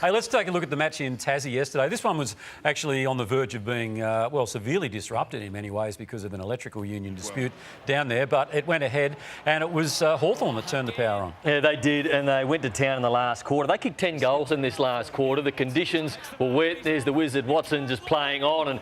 Hey, let's take a look at the match in Tassie yesterday. This one was actually on the verge of being, severely disrupted in many ways because of an electrical union dispute down there, but it went ahead and it was Hawthorn that turned the power on. Yeah, they did, and they went to town in the last quarter. They kicked 10 goals in this last quarter. The conditions were wet. There's the Wizard Watson just playing on and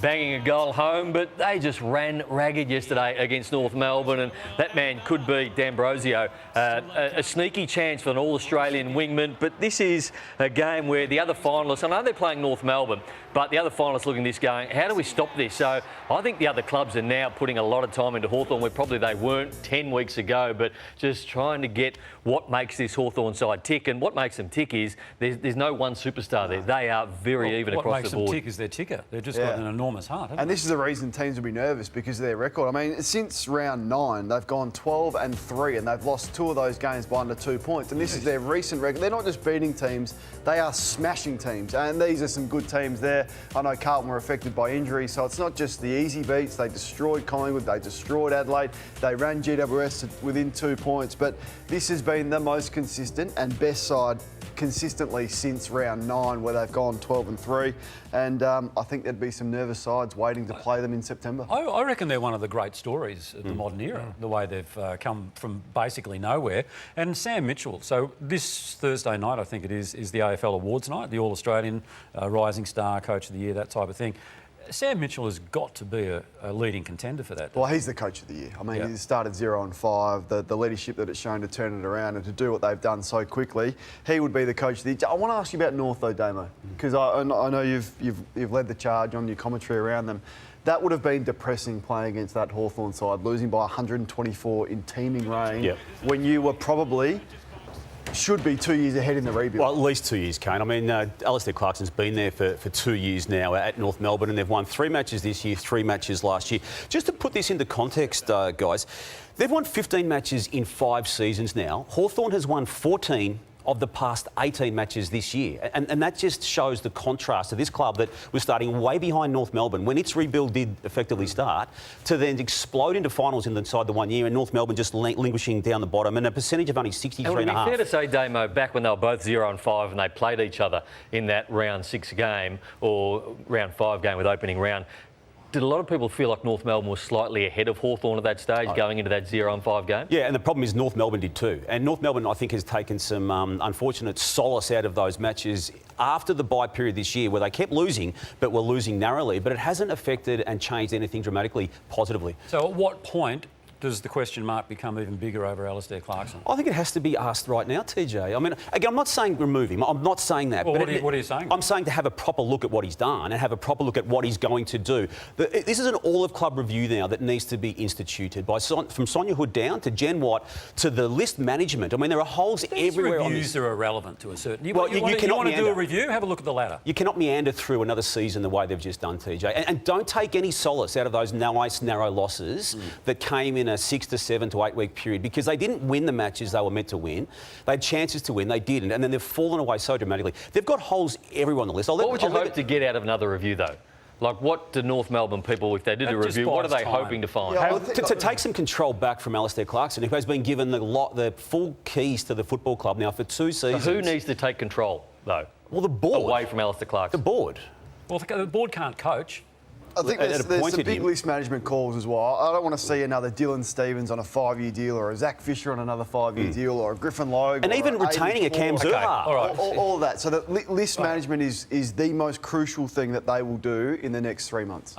banging a goal home, but they just ran ragged yesterday against North Melbourne, and that man could be D'Ambrosio. A sneaky chance for an All-Australian wingman, but this is a game where the other finalists, I know they're playing North Melbourne, but the other finalists looking at this going, how do we stop this? So I think the other clubs are now putting a lot of time into Hawthorn where probably they weren't 10 weeks ago, but just trying to get what makes this Hawthorn side tick. And what makes them tick is there's no one superstar there. They are very even across the board. What makes them tick is their ticker. They've just got an enormous heart, haven't and they? this is the reason teams will be nervous, because of their record. I mean, since round 9, they've gone 12-3 and they've lost 2 of those games by under 2 points. And this is their recent record. They're not just beating teams, they are smashing teams. And these are some good teams there. I know Carlton were affected by injury, so it's not just the easy beats. They destroyed Collingwood, they destroyed Adelaide, they ran GWS to within 2 points. But this has been the most consistent and best side consistently since round 9, where they've gone 12-3. And I think there'd be some nervous sides waiting to play them in September. I reckon they're one of the great stories of the modern era, the way they've come from basically nowhere. And Sam Mitchell, so this Thursday night, I think it is the AFL Awards night, the All-Australian Rising Star, Coach of the Year, that type of thing. Sam Mitchell has got to be a leading contender for that. Well, he's the Coach of the Year. I mean, he started 0-5, the leadership that it's shown to turn it around and to do what they've done so quickly, he would be the Coach of the Year. I want to ask you about North, though, Damo, because I know you've led the charge on your commentary around them. That would have been depressing playing against that Hawthorn side, losing by 124 in teaming rain when you were probably... should be 2 years ahead in the rebuild. Well, at least 2 years, Kane. I mean, Alistair Clarkson's been there for 2 years now at North Melbourne, and they've won 3 matches this year, 3 matches last year. Just to put this into context, guys, they've won 15 matches in 5 seasons now. Hawthorn has won 14 of the past 18 matches this year. And that just shows the contrast of this club that was starting way behind North Melbourne when its rebuild did effectively start, to then explode into finals inside the 1 year, and North Melbourne just languishing down the bottom, and a percentage of only 63.5. It would be fair to say, Damo, back when they were both 0-5 and they played each other in that round 6 game or round 5 game with opening round, did a lot of people feel like North Melbourne was slightly ahead of Hawthorn at that stage, going into that 0-5 game? Yeah, and the problem is North Melbourne did too. And North Melbourne, I think, has taken some unfortunate solace out of those matches after the bye period this year, where they kept losing, but were losing narrowly. But it hasn't affected and changed anything dramatically positively. So at what point does the question mark become even bigger over Alistair Clarkson? I think it has to be asked right now, TJ. I mean, again, I'm not saying remove him. I'm not saying that. Well, but what are you saying? I'm saying to have a proper look at what he's done and have a proper look at what he's going to do. This is an all-of-club review now that needs to be instituted from Sonia Hood down to Jen Watt to the list management. I mean, there are holes everywhere on this. Reviews are irrelevant to a certain... You cannot want to do meander. a review? Have a look at the ladder. You cannot meander through another season the way they've just done, TJ. And don't take any solace out of those nice, narrow losses that came in a 6 to 7 to 8 week period, because they didn't win the matches they were meant to win. They had chances to win, they didn't, and then they've fallen away so dramatically. They've got holes everywhere on the list. What would you hope to get out of another review, though? Like, what do North Melbourne people, if they did a review, what are they hoping to find? Yeah, to take some control back from Alistair Clarkson, who has been given the full keys to the football club now for 2 seasons. So who needs to take control, though? Well, the board. Away from Alistair Clarkson. The board. Well, the board can't coach. I think there's some big list management calls as well. I don't want to see another Dylan Stevens on a 5-year deal, or a Zach Fisher on another 5-year deal, or a Griffin Logue. And even retaining a Cam Zurhaar. Okay. All right. All of that. So the list management is the most crucial thing that they will do in the next 3 months.